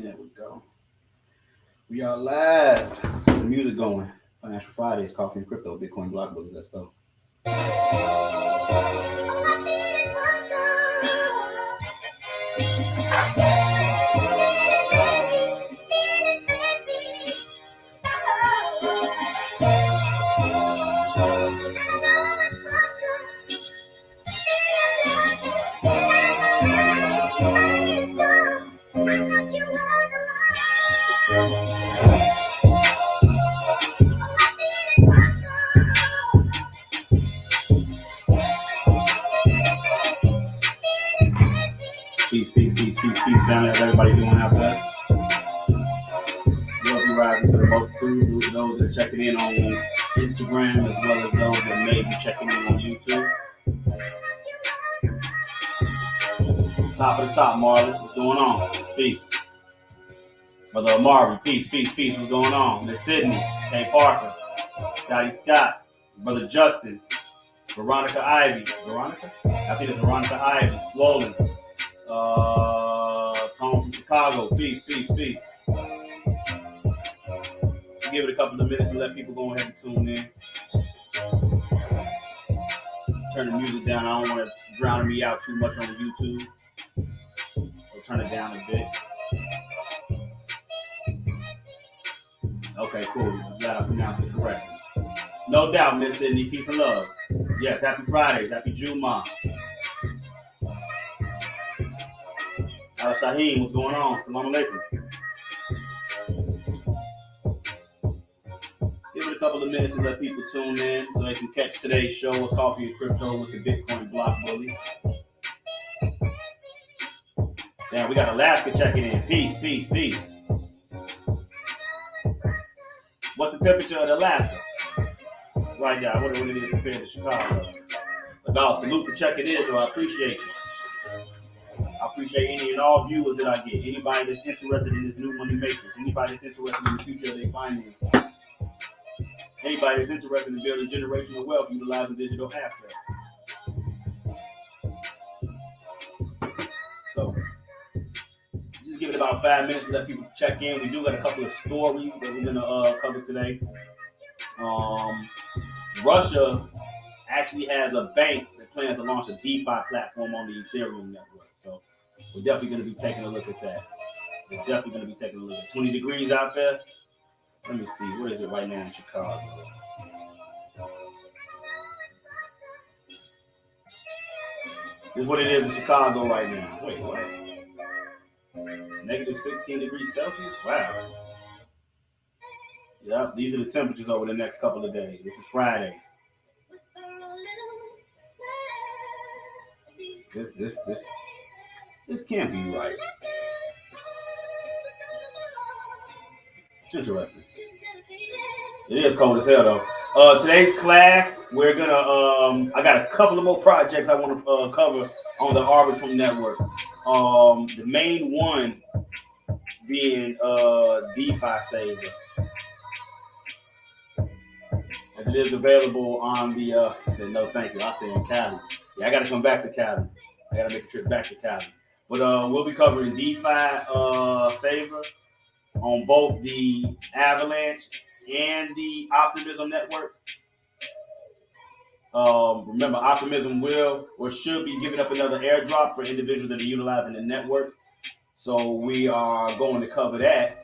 There we go. We are live. Let's get the music going. Financial Fridays, Coffee and Crypto, Bitcoin Block Bully. Let's go. Peace, family. How's everybody doing out there? Welcome rising to the multitude. Those that are checking in on Instagram, as well as those that may be checking in on YouTube. Top of the top, Marlon. What's going on? Peace. Brother Marvin, peace. What's going on? Miss Sydney, Kay Parker, Scotty Scott, Brother Justin, Veronica Ivy. Veronica? I think it's Veronica Ivy. Swollen. Tone from Chicago. Peace. Give it a couple of minutes and let people go ahead and tune in. Turn the music down. I don't want to drown me out too much on YouTube. So turn it down a bit. Okay, cool. I'm glad I pronounced it correctly. No doubt, Miss Sydney. Peace and love. Yes, happy Fridays. Happy Juma. Shaheen, what's going on? Salam alaikum. Give it a couple of minutes and let people tune in so they can catch today's show with Coffee and Crypto with the Bitcoin Block Bully. Now we got Alaska checking in. Peace. What's the temperature of Alaska right now? I wonder what it is compared to Chicago. But no, salute for checking in, though. I appreciate you. I appreciate any and all viewers that I get. Anybody that's interested in this new money matrix. Anybody that's interested in the future of their finances. Anybody that's interested in building generational wealth utilizing digital assets. So, just give it about 5 minutes to let people check in. We do got a couple of stories that we're going to cover today. Russia actually has a bank that plans to launch a DeFi platform on the Ethereum network. So, we're definitely going to be taking a look at that. 20 degrees out there. Let me see. What is it right now in Chicago? This is what it is in Chicago right now. Wait, what? Negative 16 degrees Celsius? Wow. Yep, these are the temperatures over the next couple of days. This is Friday. This can't be right. It's interesting. It is cold as hell though. Today's class, we're gonna I got a couple of more projects I want to cover on the Arbitrum network. The main one being DeFi Saver, as it is available on the I said no thank you, I'll stay in Cali. Yeah, I gotta come back to Cali. I gotta make a trip back to Cali. But we'll be covering DeFi Saver on both the Avalanche and the Optimism network. Remember, Optimism will or should be giving up another airdrop for individuals that are utilizing the network. So we are going to cover that.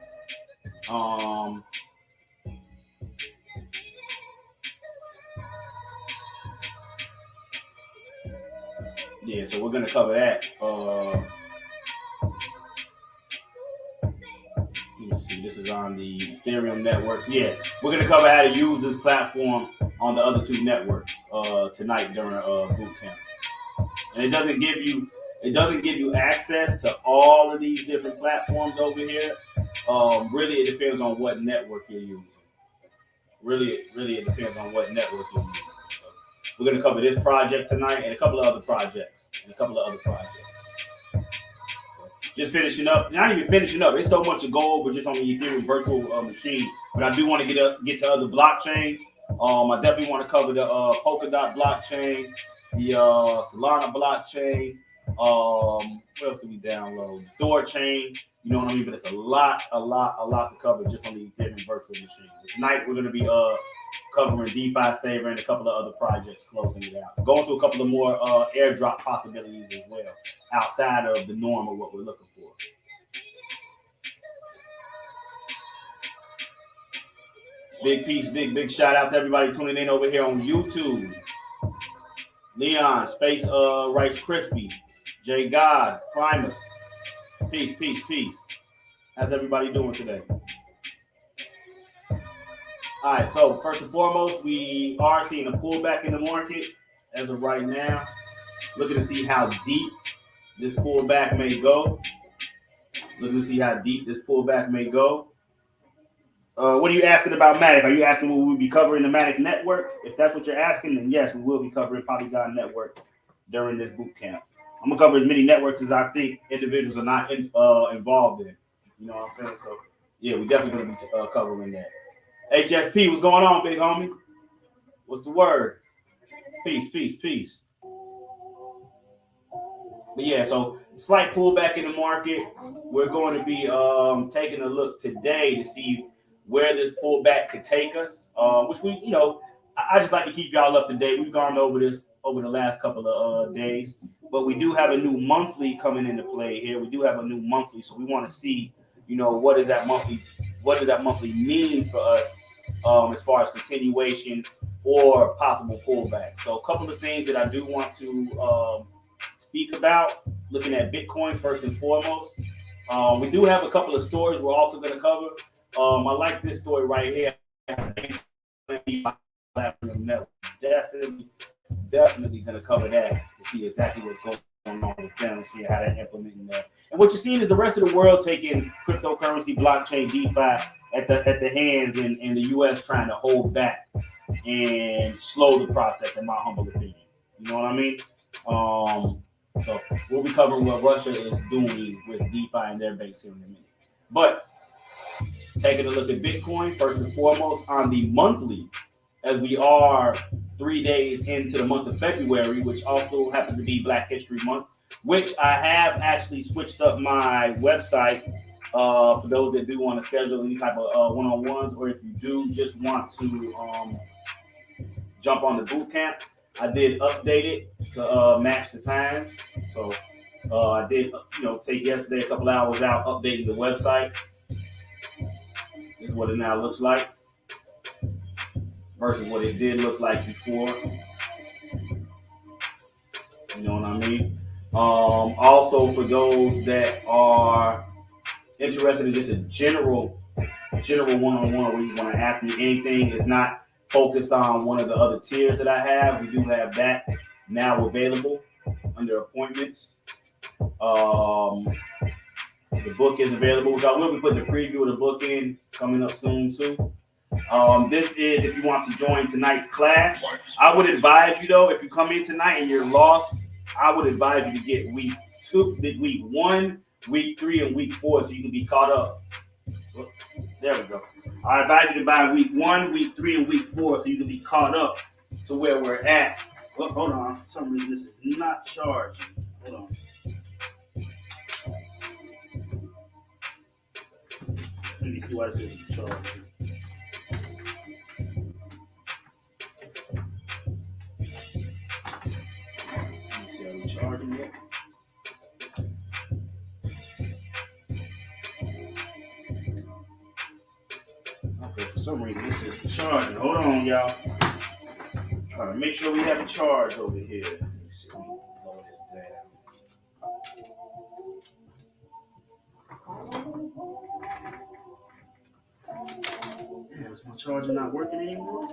Yeah, so we're going to cover that. Let me see. This is on the Ethereum networks. Yeah, we're going to cover how to use this platform on the other two networks tonight during boot camp. And it doesn't give you access to all of these different platforms over here. Really, it depends on what network you're using. Really, it depends on what network you're using. So we're going to cover this project tonight and a couple of other projects. So just finishing up. Not even finishing up. There's so much to go over just on the Ethereum virtual machine. But I do want to get to other blockchains. I definitely want to cover the Polkadot blockchain, the Solana blockchain. What else did we download? Thorchain. You know what I mean? But it's a lot to cover just on the Ethereum virtual machine. Tonight we're going to be covering DeFi Saver and a couple of other projects, closing it out. Going through a couple of more airdrop possibilities as well, outside of the norm of what we're looking for. Big peace, big shout out to everybody tuning in over here on YouTube. Leon, Space Rice Crispy, J God, Primus. Peace. How's everybody doing today? All right, so first and foremost, we are seeing a pullback in the market as of right now. Looking to see how deep this pullback may go. What are you asking about Matic? Are you asking will we be covering the Matic network? If that's what you're asking, then yes, we will be covering Polygon network during this boot camp. I'm gonna cover as many networks as I think individuals are not involved in. You know what I'm saying? So yeah, we definitely gonna be covering that. HSP, what's going on, big homie? What's the word? Peace. But yeah, so slight pullback in the market. We're going to be taking a look today to see where this pullback could take us. Which I just like to keep y'all up to date. We've gone over this over the last couple of days, but we do have a new monthly coming into play here. So we want to see, what does that monthly mean for us as far as continuation or possible pullback. So a couple of things that I do want to speak about, looking at Bitcoin first and foremost. We do have a couple of stories we're also going to cover. I like this story right here. Definitely going to cover that to see exactly what's going on with them and see how they're implementing that. And what you're seeing is the rest of the world taking cryptocurrency, blockchain, DeFi at the hands, and the U.S. trying to hold back and slow the process, in my humble opinion. You know what I mean? So we'll be covering what Russia is doing with DeFi and their banks here in a minute. But taking a look at Bitcoin, first and foremost, on the monthly, as we are 3 days into the month of February, which also happens to be Black History Month, which I have actually switched up my website for those that do want to schedule any type of one-on-ones, or if you do just want to jump on the boot camp. I did update it to match the times. So I did, take yesterday a couple hours out updating the website. This is what it now looks like versus what it did look like before. You know what I mean? Also, for those that are interested in just a general one-on-one where you want to ask me anything, it's not focused on one of the other tiers that I have. We do have that now available under appointments. The book is available, which I will be putting a preview of the book in coming up soon too. This is if you want to join tonight's class. I would advise you though, if you come in tonight and you're lost, I would advise you to get week 1, week 3, and week 4 so you can be caught up. There we go. I advise you to buy week 1, week 3, and week 4 so you can be caught up to where we're at. Oh, hold on. For some reason, this is not charging. Hold on. Let me see why it says charging. Let me see how we're charging it. For some reason, this is charging. Hold on, y'all. Trying to make sure we have a charge over here. Let me see. Let me lower this down. Damn, is my charger not working anymore?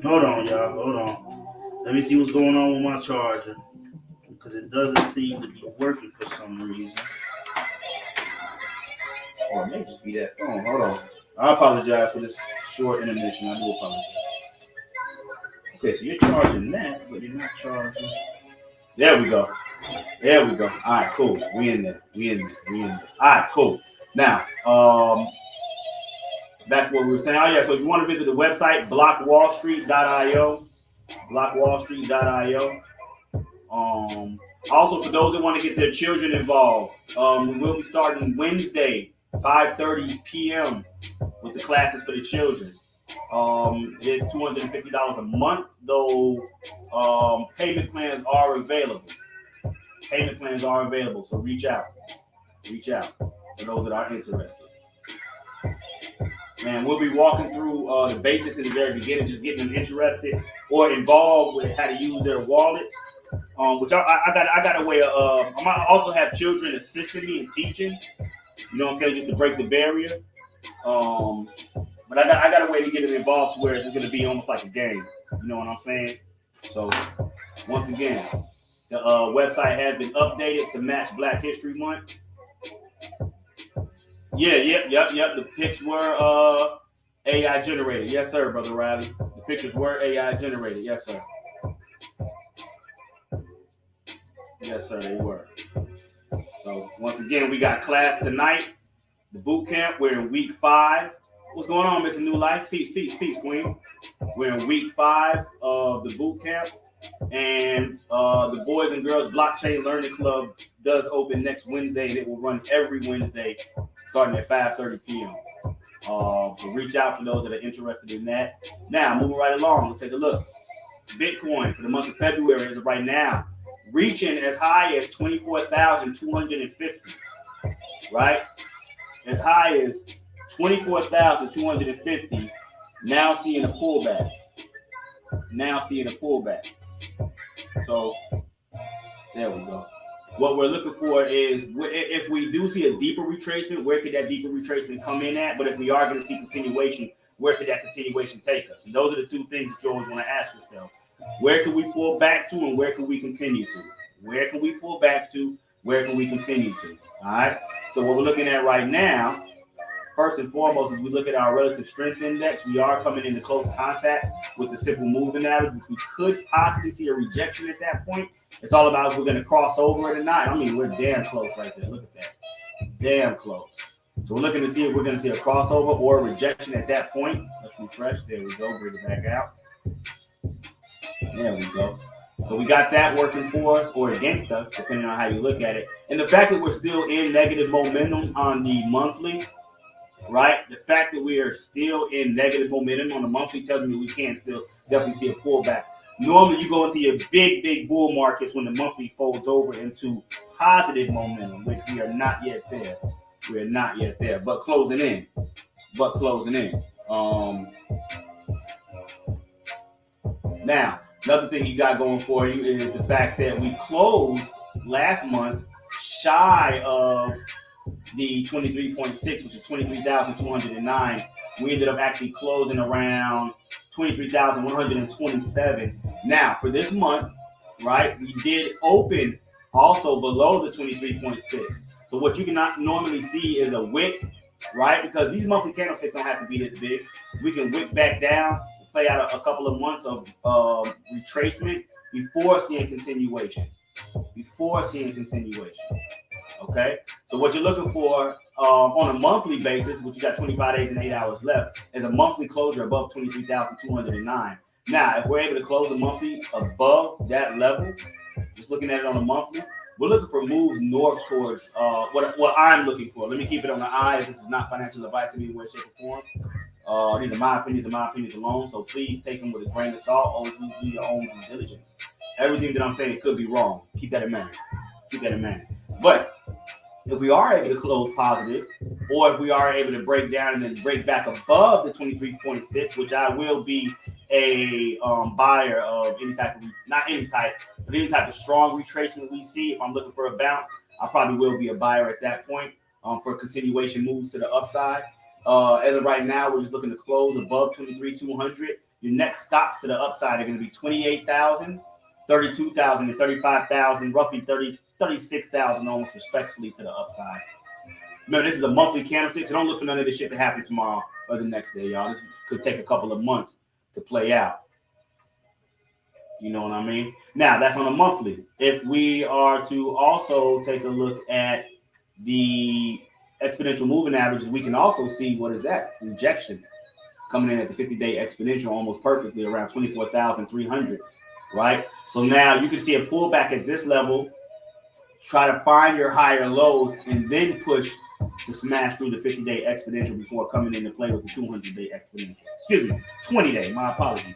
Hold on, y'all. Hold on. Let me see what's going on with my charger. Because it doesn't seem to be working for some reason. Or it may just be that phone. Hold on. I apologize for this short intermission. I do apologize. Okay, so you're charging that, but you're not charging. There we go. All right, cool. We in there. All right, cool. Now, back to what we were saying. Oh, yeah, so if you want to visit the website, blockwallstreet.io. Also, for those that want to get their children involved, we will be starting Wednesday, 5:30 p.m. with the classes for the children. It is $250 a month, though payment plans are available. Payment plans are available, so reach out. Reach out for those that are interested. And we'll be walking through the basics in the very beginning, just getting them interested or involved with how to use their wallets. Which I got a way of. I might also have children assisting me in teaching. You know what I'm saying, just to break the barrier. But I got a way to get them involved to where it's going to be almost like a game. You know what I'm saying? So once again, the website has been updated to match Black History Month. Yeah, yep. The pics were AI generated. Yes, sir, Brother Riley. The pictures were AI generated. Yes, sir. Yes, sir, they were. So once again, we got class tonight. The boot camp. We're in week 5. What's going on, Mr. New Life? Peace, Queen. We're in week 5 of the boot camp. And the Boys and Girls Blockchain Learning Club does open next Wednesday, and it will run every Wednesday starting at 5:30 p.m. So reach out for those that are interested in that. Now, moving right along, let's take a look. Bitcoin for the month of February is right now reaching as high as 24,250, right? As high as 24,250, now seeing a pullback. So there we go. What we're looking for is if we do see a deeper retracement, where could that deeper retracement come in at? But if we are going to see continuation, where could that continuation take us? And those are the two things that you always want to ask yourself. Where can we pull back to, and where can we continue to? Where can we pull back to? Where can we continue to? All right. So what we're looking at right now, first and foremost, as we look at our relative strength index, we are coming into close contact with the simple moving average, which we could possibly see a rejection at that point. It's all about if we're going to cross over it or not. I mean, we're damn close right there. Look at that. Damn close. So we're looking to see if we're going to see a crossover or a rejection at that point. Let's refresh. There we go. Bring it back out. There we go. So we got that working for us or against us, depending on how you look at it. And the fact that we're still in negative momentum on the monthly, right? The fact that we are still in negative momentum on the monthly tells me we can still definitely see a pullback. Normally, you go into your big bull markets when the monthly folds over into positive momentum, which we are not yet there. We are not yet there, but closing in. Now, another thing you got going for you is the fact that we closed last month shy of the 23.6, which is 23,209. We ended up actually closing around 23,127. Now, for this month, right, we did open also below the 23.6. So what you cannot normally see is a wick, right? Because these monthly candlesticks don't have to be this big. We can wick back down, play out a couple of months of retracement before seeing continuation. Okay, so what you're looking for on a monthly basis, which you got 25 days and 8 hours left, is a monthly closure above 23,209. Now, if we're able to close a monthly above that level, just looking at it on a monthly, we're looking for moves north towards what I'm looking for. Let me keep it on the eye. This is not financial advice in any way, shape, or form. These are my opinions and my opinions alone, so please take them with a grain of salt. Always do your own due diligence. Everything that I'm saying could be wrong. Keep that in mind. But if we are able to close positive, or if we are able to break down and then break back above the 23.6, which I will be a buyer of any type of strong retracement we see. If I'm looking for a bounce, I probably will be a buyer at that point for continuation moves to the upside. As of right now, we're just looking to close above 23,200. Your next stops to the upside are going to be 28,000, 32,000, and 35,000, roughly 36,000 almost respectfully to the upside. Remember, this is a monthly candlestick, so don't look for none of this shit to happen tomorrow or the next day, y'all. This could take a couple of months to play out. You know what I mean? Now, that's on a monthly. If we are to also take a look at the exponential moving averages, we can also see what is that? Rejection coming in at the 50-day exponential almost perfectly around 24,300. right? So now you can see a pullback at this level, try to find your higher lows, and then push to smash through the 50-day exponential before coming into play with the 200-day exponential. Excuse me, 20-day. My apologies.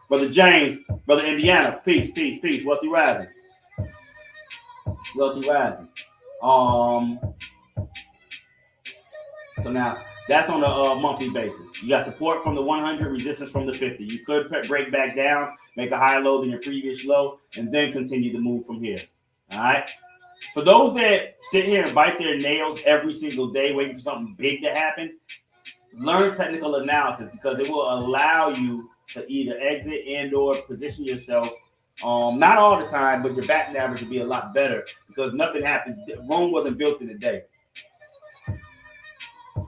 Brother James, Brother Indiana, peace, peace, peace. Wealthy rising. Wealthy rising. So now that's on a monthly basis. You got support from the 100, resistance from the 50. You could break back down, make a higher low than your previous low, and then continue to move from here. All right. For those that sit here and bite their nails every single day waiting for something big to happen, learn technical analysis because it will allow you to either exit and or position yourself. Not all the time, but your batting average will be a lot better because nothing happens. Rome wasn't built in a day.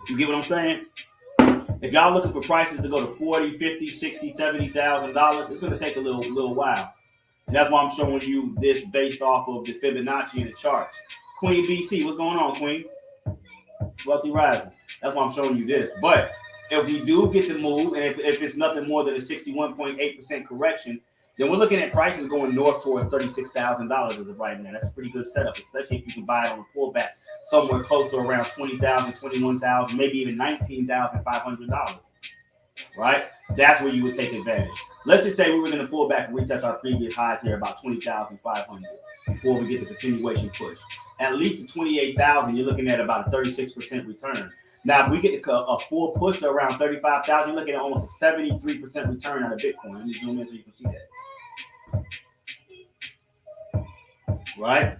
You get what I'm saying? If y'all looking for prices to go to 40, 50, 60, $70,000, it's going to take a little while. And that's why I'm showing you this based off of the Fibonacci in the charts. Queen BC, what's going on, Queen? Wealthy rising. That's why I'm showing you this. But if we do get the move, and if it's nothing more than a 61.8% correction, then we're looking at prices going north towards $36,000 as of right now. That's a pretty good setup, especially if you can buy it on a pullback somewhere close to around $20,000, $21,000, maybe even $19,500. Right? That's where you would take advantage. Let's just say we were going to pull back and retest our previous highs here about $20,500 before we get the continuation push. At least the $28,000, you're looking at about a 36% return. Now, if we get a full push to around $35,000, you're looking at almost a 73% return out of Bitcoin. Let me zoom in so you can see that. Right?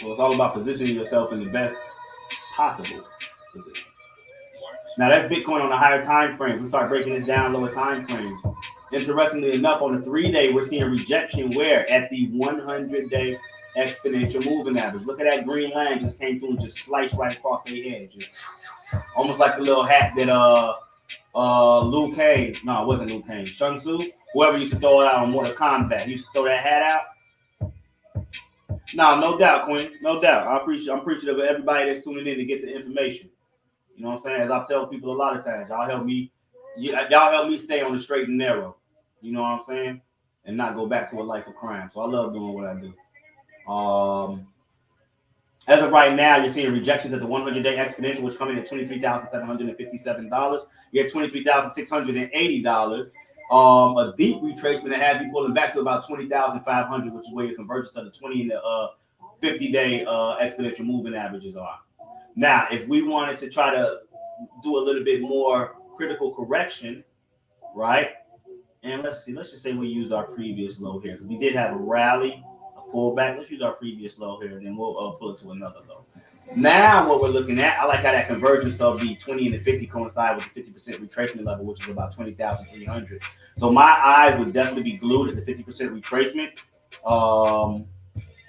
So it's all about positioning yourself in the best possible position. Now that's Bitcoin on the higher time frames. We start breaking this down lower time frames. Interestingly enough, on the 3-day, we're seeing rejection where at the 100-day exponential moving average. Look at that green line just came through and just sliced right across their head. Just almost like the little hat that Liu Kang, no, it wasn't Liu Kang, Shang Tsung, whoever used to throw it out on Mortal Kombat, he used to throw that hat out. No doubt, Queen. No doubt. I'm appreciative of everybody that's tuning in to get the information. You know what I'm saying? As I tell people a lot of times, y'all help me stay on the straight and narrow. You know what I'm saying? And not go back to a life of crime. So I love doing what I do. As of right now, you're seeing rejections at the 100-day exponential, which come in at $23,757. You're at $23,680. A deep retracement that has you pulling back to about $20,500, which is where your convergence of the 20 and the 50-day exponential moving averages are. Now, if we wanted to try to do a little bit more critical correction, right? And let's just say we used our previous low here because we did have a rally, a pullback. Let's use our previous low here, and then we'll pull it to another low. Now, what we're looking at, I like how that convergence of the 20 and the 50 coincide with the 50% retracement level, which is about 20,300. So my eyes would definitely be glued at the 50% retracement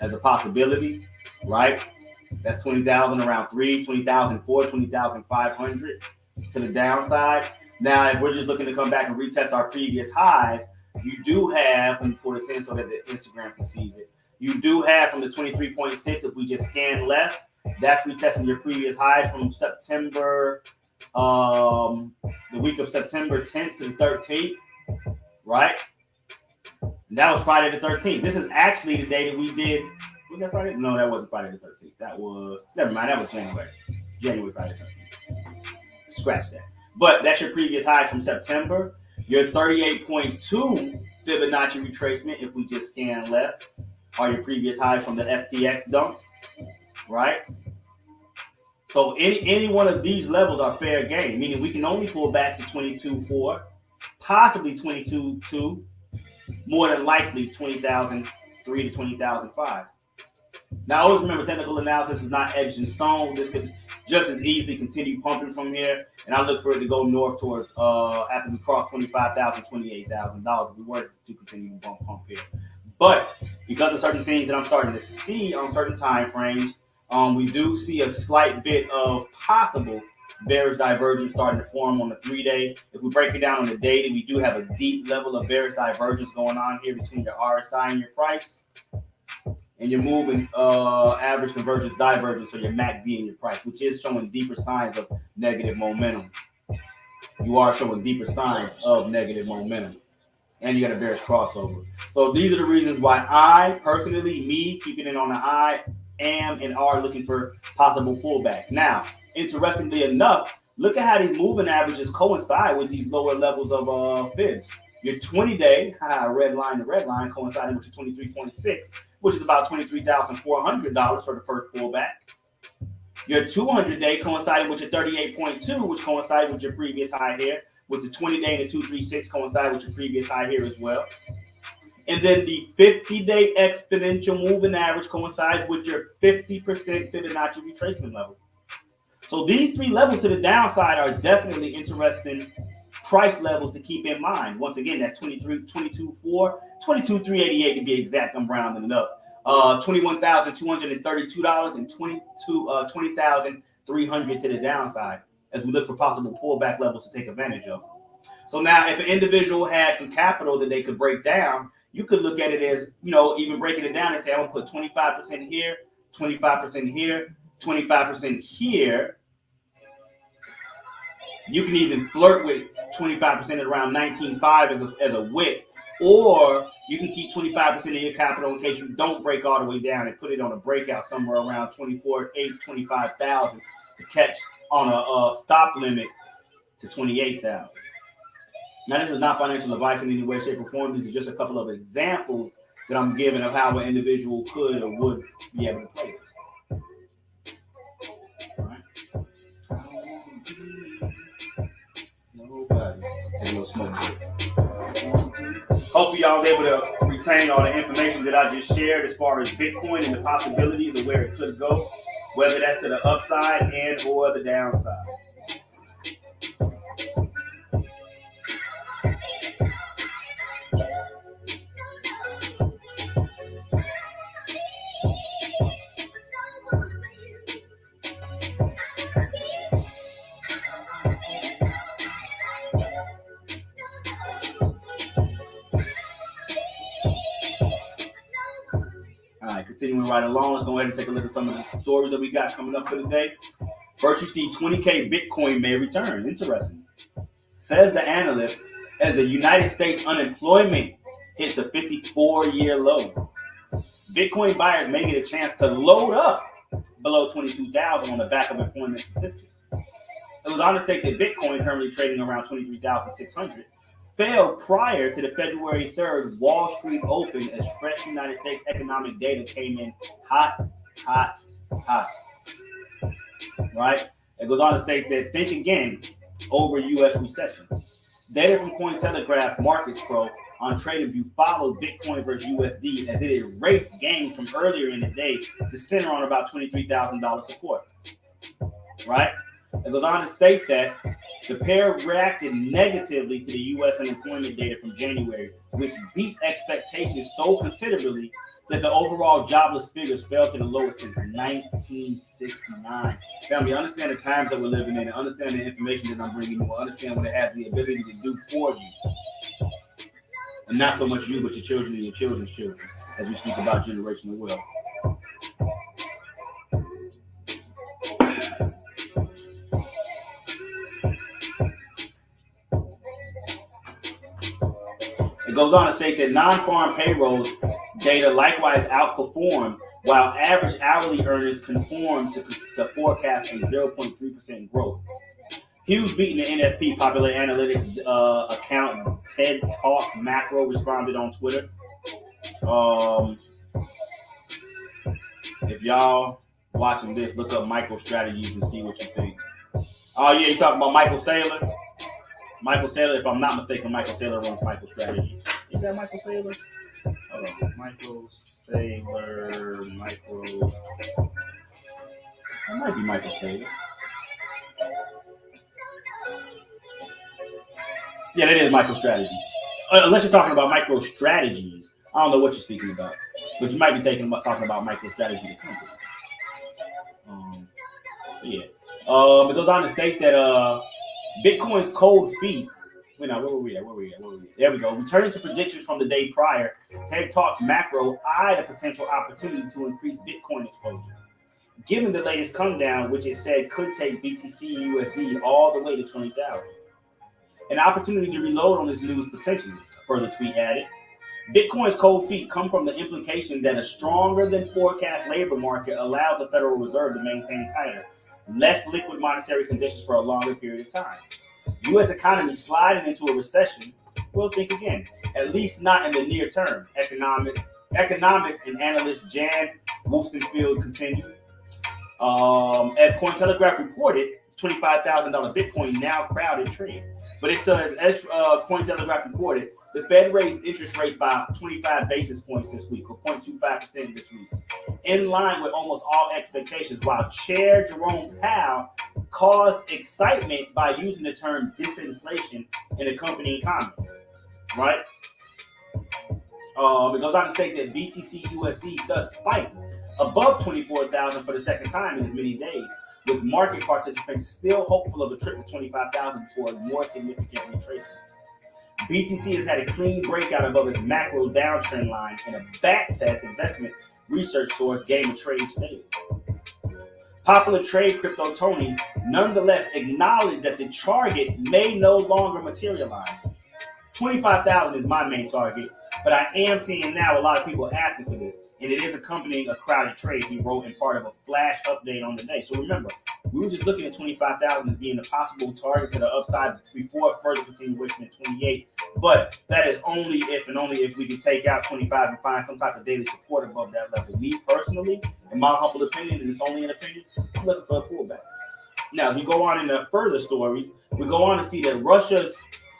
as a possibility, right? That's 20,000 around 20,004, 20,500 to the downside. Now, if we're just looking to come back and retest our previous highs, you do have, let me pull this in so that the Instagram can see it. You do have from the 23.6, if we just scan left, that's retesting your previous highs from September, the week of September 10th to the 13th, right? And that was Friday the 13th. This is actually the day that we did. Was that Friday? No, that wasn't Friday the 13th. That was, never mind, that was January Friday the 13th. Scratch that. But that's your previous highs from September. Your 38.2 Fibonacci retracement, if we just scan left, are your previous highs from the FTX dump, right? So any one of these levels are fair game, meaning we can only pull back to 22.4, possibly 22.2, more than likely 20,003 to 20,005. Now, always remember, technical analysis is not etched in stone. This could just as easily continue pumping from here, and I look for it to go north towards after we cross $25,000, $28,000 if we were to continue to pump here. But because of certain things that I'm starting to see on certain time frames, we do see a slight bit of possible bearish divergence starting to form on the 3-day. If we break it down on the daily, we do have a deep level of bearish divergence going on here between your RSI and your price. And you're moving average convergence divergence, so your MACD and your price, which is showing deeper signs of negative momentum. you are showing deeper signs of negative momentum. And you got a bearish crossover. So these are the reasons why I personally, me, keeping it on the eye, am and are looking for possible pullbacks. Now, interestingly enough, look at how these moving averages coincide with these lower levels of fibs. Your 20-day, red line to red line, coinciding with your 23.6, which is about $23,400 for the first pullback. Your 200-day coinciding with your 38.2, which coincided with your previous high here, with the 20-day and the 236 coincide with your previous high here as well. And then the 50-day exponential moving average coincides with your 50% Fibonacci retracement level. So these three levels to the downside are definitely interesting price levels to keep in mind. Once again, that's 22.4, 22,388 to be exact. I'm rounding it up. $21,232 and 20,300 to the downside as we look for possible pullback levels to take advantage of. So now, if an individual had some capital that they could break down, you could look at it as, even breaking it down and say, I'm going to put 25% here, 25% here, 25% here. You can even flirt with 25% at around 19.5 as a wick, or you can keep 25% of your capital in case you don't break all the way down and put it on a breakout somewhere around 24,800, 25,000 to catch on a stop limit to 28,000. Now, this is not financial advice in any way, shape, or form. These are just a couple of examples that I'm giving of how an individual could or would be able to play it. All right. Nobody. Take a little smoke break. Hopefully, y'all was able to retain all the information that I just shared as far as Bitcoin and the possibilities of where it could go, whether that's to the upside and or the downside. Continuing right along, let's go ahead and take a look at some of the stories that we got coming up for today. First, you see 20K Bitcoin may return. Interesting. Says the analyst, as the United States unemployment hits a 54-year low. Bitcoin buyers may get a chance to load up below 22,000 on the back of employment statistics. It was on the state that Bitcoin, currently trading around 23,600, fell prior to the February 3rd Wall Street Open as fresh United States economic data came in hot. Right? It goes on to state that think again over U.S. recession. Data from Cointelegraph Markets Pro on TradingView followed Bitcoin versus USD as it erased gains from earlier in the day to center on about $23,000 support. Right? It goes on to state that the pair reacted negatively to the U.S. unemployment data from January, which beat expectations so considerably that the overall jobless figures fell to the lowest since 1969. Family, understand the times that we're living in, and understand the information that I'm bringing you, understand what it has the ability to do for you. And not so much you, but your children and your children's children, as we speak about generational wealth. It goes on to state that non-farm payrolls data likewise outperformed, while average hourly earners conformed to forecast a 0.3% growth. Hughes beating the NFP Popular Analytics account TED Talks Macro responded on Twitter. If y'all watching this, look up MicroStrategies and see what you think. Oh yeah, you talking about Michael Saylor? Michael Saylor, if I'm not mistaken, Michael Saylor runs MicroStrategy. Is that Michael Saylor? Hold on. Michael Saylor, That might be Michael Saylor. Yeah, that is MicroStrategy. Unless you're talking about MicroStrategies. I don't know what you're speaking about. But you might be talking about MicroStrategy, the company. It goes on to state that Bitcoin's cold feet. Where were we at? There we go. Returning to predictions from the day prior, TED Talks Macro eyed a potential opportunity to increase Bitcoin exposure. Given the latest come down, which it said could take BTC USD all the way to 20,000. An opportunity to reload on this news potentially, a further tweet added. Bitcoin's cold feet come from the implication that a stronger than forecast labor market allows the Federal Reserve to maintain tighter, less liquid monetary conditions for a longer period of time. U.S. economy sliding into a recession, we'll think again, at least not in the near term, economist and analyst Jan Wolstenfield continued. As Cointelegraph reported, $25,000 Bitcoin now crowded trade. But it says, as Cointelegraph reported, the Fed raised interest rates by 25 basis points this week, or 0.25% this week, in line with almost all expectations, while Chair Jerome Powell caused excitement by using the term disinflation in accompanying comments, right? It goes on to state that BTC USD does spike above 24,000 for the second time in as many days, with market participants still hopeful of a trip to 25,000 before more significant retracement. BTC has had a clean breakout above its macro downtrend line, and a backtest investment research source Game of Trade stated. Popular Trade Crypto Tony nonetheless acknowledged that the target may no longer materialize. 25,000 is my main target, but I am seeing now a lot of people asking for this, and it is accompanying a crowded trade, he wrote in part of a flash update on the day. So remember, we were just looking at 25,000 as being a possible target to the upside before further continuation at 28, but that is only if and only if we can take out 25 and find some type of daily support above that level. Me personally, in my humble opinion, and it's only an opinion, I'm looking for a pullback. Now, as we go on into further stories, we go on to see that Russia's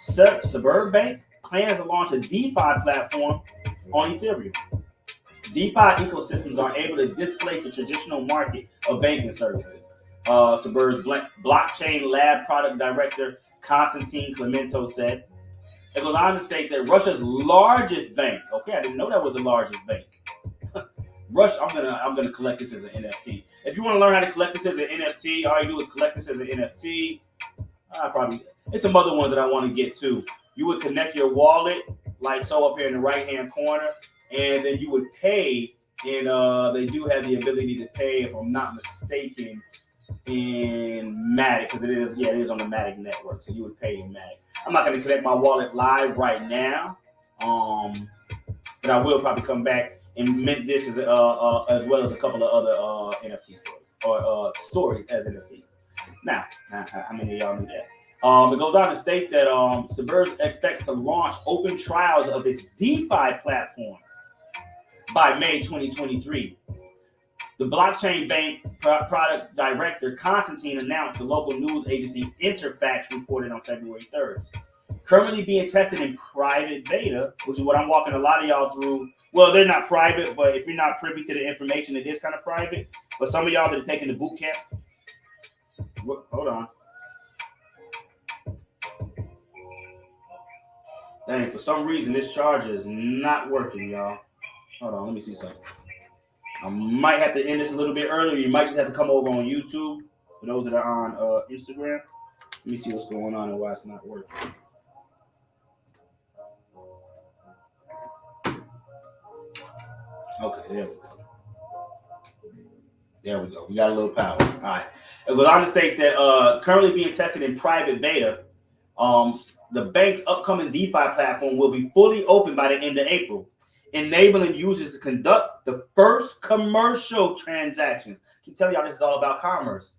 Sberbank plans to launch a DeFi platform on Ethereum. DeFi ecosystems are able to displace the traditional market of banking services. Sber's blockchain lab product director Konstantin Clemento said. It goes on to state that Russia's largest bank. Okay, I didn't know that was the largest bank. Russia, I'm gonna collect this as an NFT. If you want to learn how to collect this as an NFT, all you do is collect this as an NFT. It's some other ones that I want to get to. You would connect your wallet, like so, up here in the right-hand corner, and then you would pay. And they do have the ability to pay, if I'm not mistaken, in Matic, because it is on the Matic network. So you would pay in Matic. I'm not going to connect my wallet live right now, but I will probably come back and mint this as well as a couple of other NFT stories or stories as NFTs. Now, how many of y'all knew that? It goes on to state that Sber expects to launch open trials of its DeFi platform by May 2023. The blockchain bank product director, Konstantin, announced, the local news agency Interfax reported on February 3rd. Currently being tested in private beta, which is what I'm walking a lot of y'all through. Well, they're not private, but if you're not privy to the information, it is kind of private. But some of y'all that are taking the boot camp, hold on. Dang, for some reason, this charger is not working, y'all. Hold on, let me see something. I might have to end this a little bit earlier. You might just have to come over on YouTube for those that are on Instagram. Let me see what's going on and why it's not working. Okay, there we go. There we go. We got a little power. All right. It goes on to state that currently being tested in private beta, the bank's upcoming DeFi platform will be fully open by the end of April, enabling users to conduct the first commercial transactions. I can tell y'all this is all about commerce.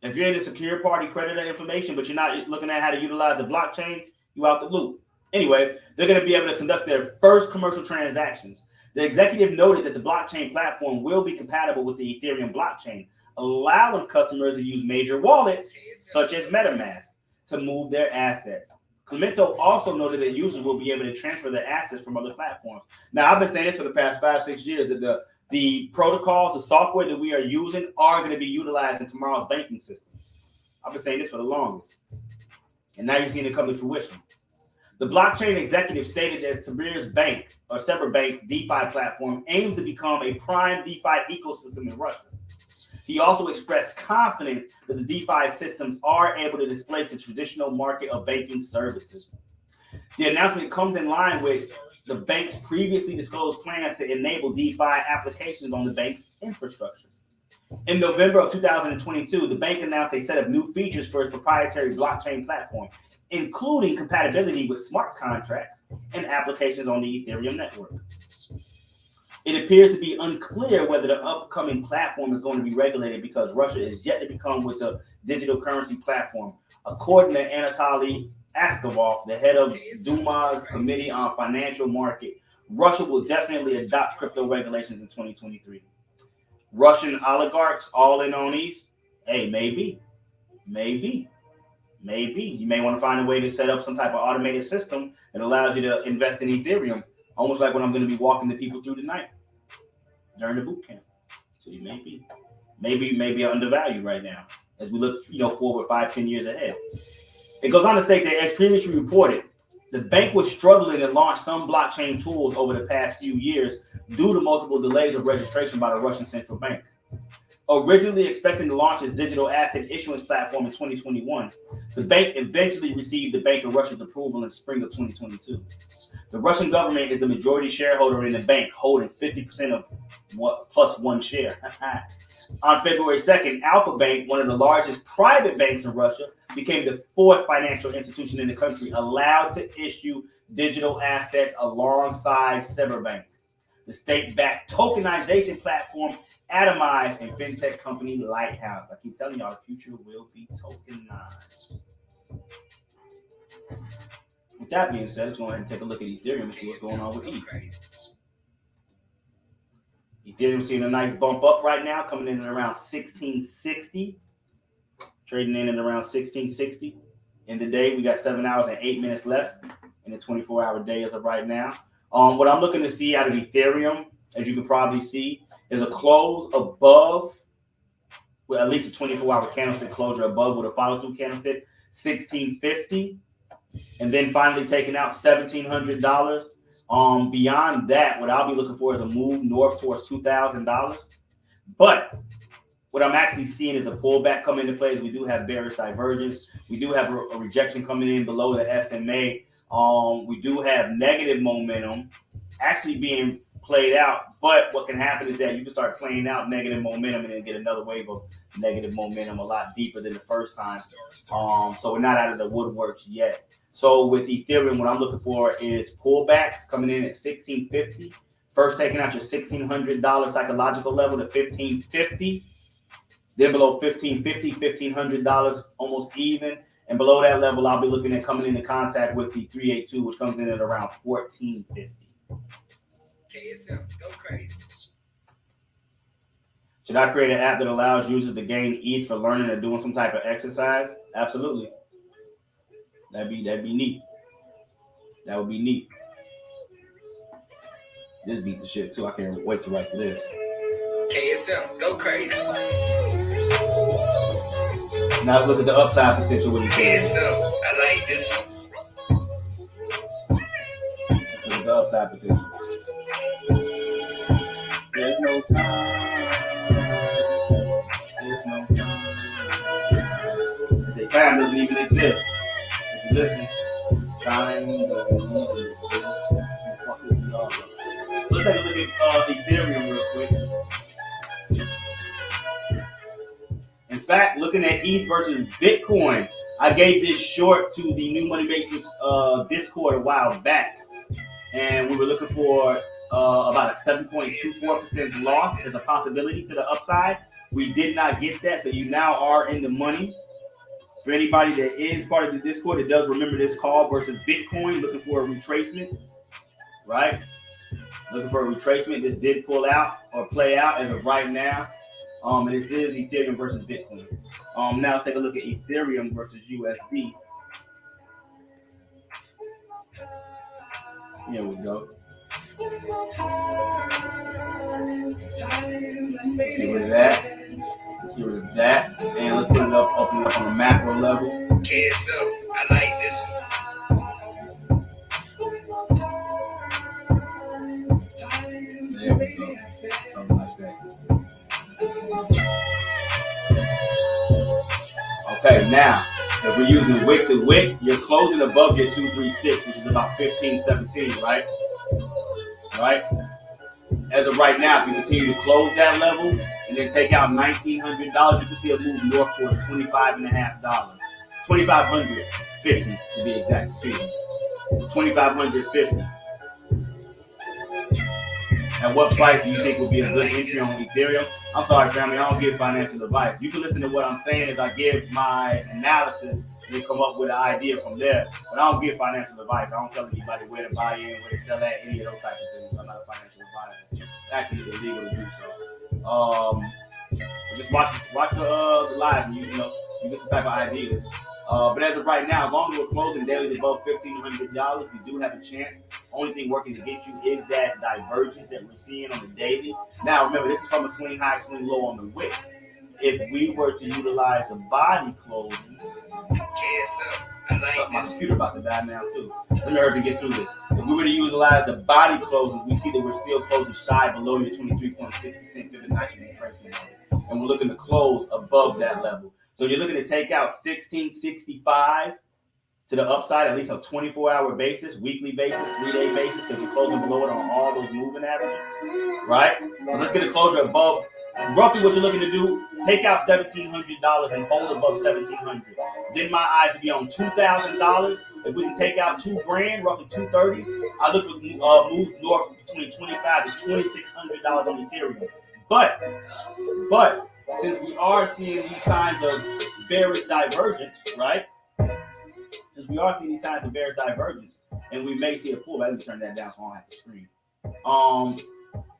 If you're in the secure party creditor information, but you're not looking at how to utilize the blockchain, you out the loop. Anyways, they're going to be able to conduct their first commercial transactions. The executive noted that the blockchain platform will be compatible with the Ethereum blockchain, allowing customers to use major wallets, such as MetaMask, to move their assets. Clemento also noted that users will be able to transfer their assets from other platforms. Now, I've been saying this for the past 5-6 years, that the protocols, the software that we are using are going to be utilized in tomorrow's banking system. I've been saying this for the longest. And now you're seeing it come to fruition. The blockchain executive stated that Sberbank's DeFi platform aims to become a prime DeFi ecosystem in Russia. He also expressed confidence that the DeFi systems are able to displace the traditional market of banking services. The announcement comes in line with the bank's previously disclosed plans to enable DeFi applications on the bank's infrastructure. In November of 2022, the bank announced a set of new features for its proprietary blockchain platform, including compatibility with smart contracts and applications on the Ethereum network. It appears to be unclear whether the upcoming platform is going to be regulated because Russia is yet to become with the digital currency platform. According to Anatoly Askavov, the head of Duma's Committee on Financial Market, Russia will definitely adopt crypto regulations in 2023. Russian oligarchs all in on these? Hey, maybe. You may want to find a way to set up some type of automated system that allows you to invest in Ethereum, almost like what I'm going to be walking the people through tonight during the boot camp. So you maybe undervalued right now as we look, forward 5-10 years ahead. It goes on to state that, as previously reported, the bank was struggling to launch some blockchain tools over the past few years due to multiple delays of registration by the Russian central bank. Originally expecting to launch its digital asset issuance platform in 2021, the bank eventually received the Bank of Russia's approval in spring of 2022. The Russian government is the majority shareholder in the bank, holding 50% of plus one share. On February 2nd, Alfa Bank, one of the largest private banks in Russia, became the fourth financial institution in the country allowed to issue digital assets alongside Sberbank, the state-backed tokenization platform Atomize, and fintech company Lighthouse. I keep telling y'all, the future will be tokenized. With that being said, let's go ahead and take a look at Ethereum and see what's going on with ETH. Ethereum seeing a nice bump up right now, coming in at around 1660. Trading in at around 1660. In the day, we got 7 hours and 8 minutes left in the 24-hour day as of right now. What I'm looking to see out of Ethereum, as you can probably see, is a close above, with at least a 24-hour candlestick closure above with a follow-through candlestick, 1650, and then finally taking out $1,700. Beyond that, what I'll be looking for is a move north towards $2,000. But what I'm actually seeing is a pullback come into play. As we do have bearish divergence. We do have a rejection coming in below the SMA. We do have negative momentum actually being played out. But what can happen is that you can start playing out negative momentum and then get another wave of negative momentum a lot deeper than the first time. So we're not out of the woodworks yet. So with Ethereum, what I'm looking for is pullbacks coming in at 1650. First taking out your $1,600 psychological level to 1550. Then below 1550, $1,500 almost even. And below that level, I'll be looking at coming into contact with the 382, which comes in at around 1450. KSM, go crazy. Should I create an app that allows users to gain ETH for learning or doing some type of exercise? Absolutely. That'd be neat. That would be neat. This beat the shit too. I can't wait to write to this. KSM, go crazy. Now let's look at the upside potential with Ethereum. KSM, I like this one. Look at the upside potential. There's no time. There's no time. They say time doesn't even exist. If you listen, time doesn't even exist. Let's take a look at Ethereum real quick. In fact, looking at ETH versus Bitcoin, I gave this short to the New Money Matrix Discord a while back, and we were looking for about a 7.24% loss as a possibility to the upside. We did not get that, so you now are in the money. For anybody that is part of the Discord that does remember this call versus Bitcoin, looking for a retracement, right? Looking for a retracement. This did pull out or play out as of right now. And this is Ethereum versus Bitcoin. Now take a look at Ethereum versus USD. Here we go. Let's get rid of that. Let's get rid of that. And let's put it up, open it up on a macro level. KSM, I like this one. There we go. Something like that. Okay, now, if we're using wick to wick, you're closing above your 236, which is about 1517, right? Right? As of right now, if you continue to close that level, and and then take out $1,900, you can see a move north towards $25.50. $2,550 to be exact. Excuse me. $2,550. At what price do you think would be a good entry on Ethereum? I'm sorry, family, I don't give financial advice. You can listen to what I'm saying as I give my analysis and come up with an idea from there. But I don't give financial advice. I don't tell anybody where to buy in, where to sell at, any of those types of things. I'm not a financial advisor. It's actually illegal to do so. Just watch the live, and you get some type of ideas. But as of right now, as long as we're closing daily above $1,500, we do have a chance. Only thing working against you is that divergence that we're seeing on the daily. Now, remember, this is from a swing high, swing low on the wicks. If we were to utilize the body closing, my computer about to die now too. Let me hurry and get through this. If we were to utilize the body closes, we see that we're still closing shy below your 23.6% Fibonacci retracement level, and we're looking to close above that level. So you're looking to take out 1665 to the upside, at least on a 24-hour basis, weekly basis, 3-day basis, because you're closing below it on all those moving averages, right? So let's get a closure above. Roughly what you're looking to do, take out $1,700 and hold above $1,700. Then my eyes would be on $2,000. If we can take out $2,000, roughly $230, I look for moves north between $2,500 to $2,600 on Ethereum. But since we are seeing these signs of bearish divergence, right? Since we are seeing these signs of bearish divergence, and we may see a pullback, let me turn that down so I don't have to scream.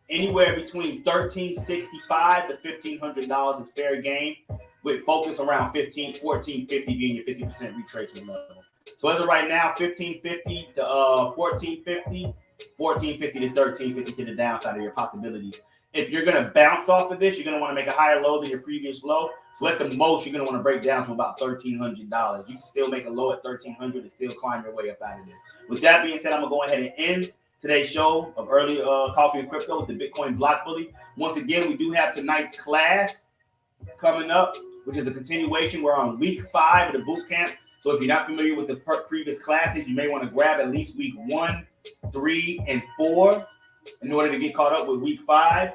Anywhere between $1,365 to $1,500 is fair game, with focus around $1,450 being your 50% retracement level. So as of right now, $1,550 to $1,450, $1,450 to $1,350 to the downside of your possibilities. If you're going to bounce off of this, you're going to want to make a higher low than your previous low. So at the most, you're going to want to break down to about $1,300. You can still make a low at $1,300 and still climb your way up out of this. With that being said, I'm going to go ahead and end today's show of early Coffee and Crypto with the Bitcoin Block Bully. Once again, we do have tonight's class coming up, which is a continuation. We're on week 5 of the boot camp. So if you're not familiar with the previous classes, you may want to grab at least week 1, 3, and 4 in order to get caught up with week 5.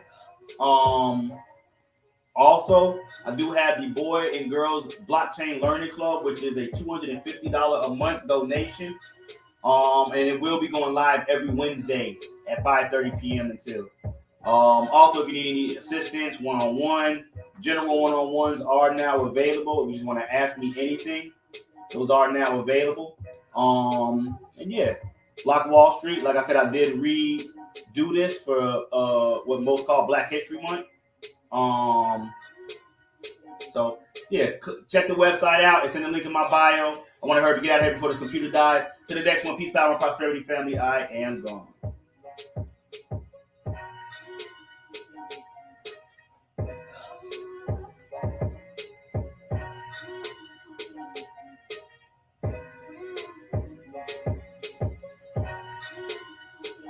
Also, I do have the Boy and Girls Blockchain Learning Club, which is a $250 a month donation. And it will be going live every Wednesday at 5:30 p.m. until. Also, if you need any assistance, one-on-one, general one-on-ones are now available. If you just want to ask me anything, those are now available. And yeah, Block Wall Street. Like I said, I did redo this for what most call Black History Month. So yeah, check the website out. It's in the link in my bio. I want to hurry to get out of here before this computer dies. To the next one, peace, power, and prosperity, family. I am gone.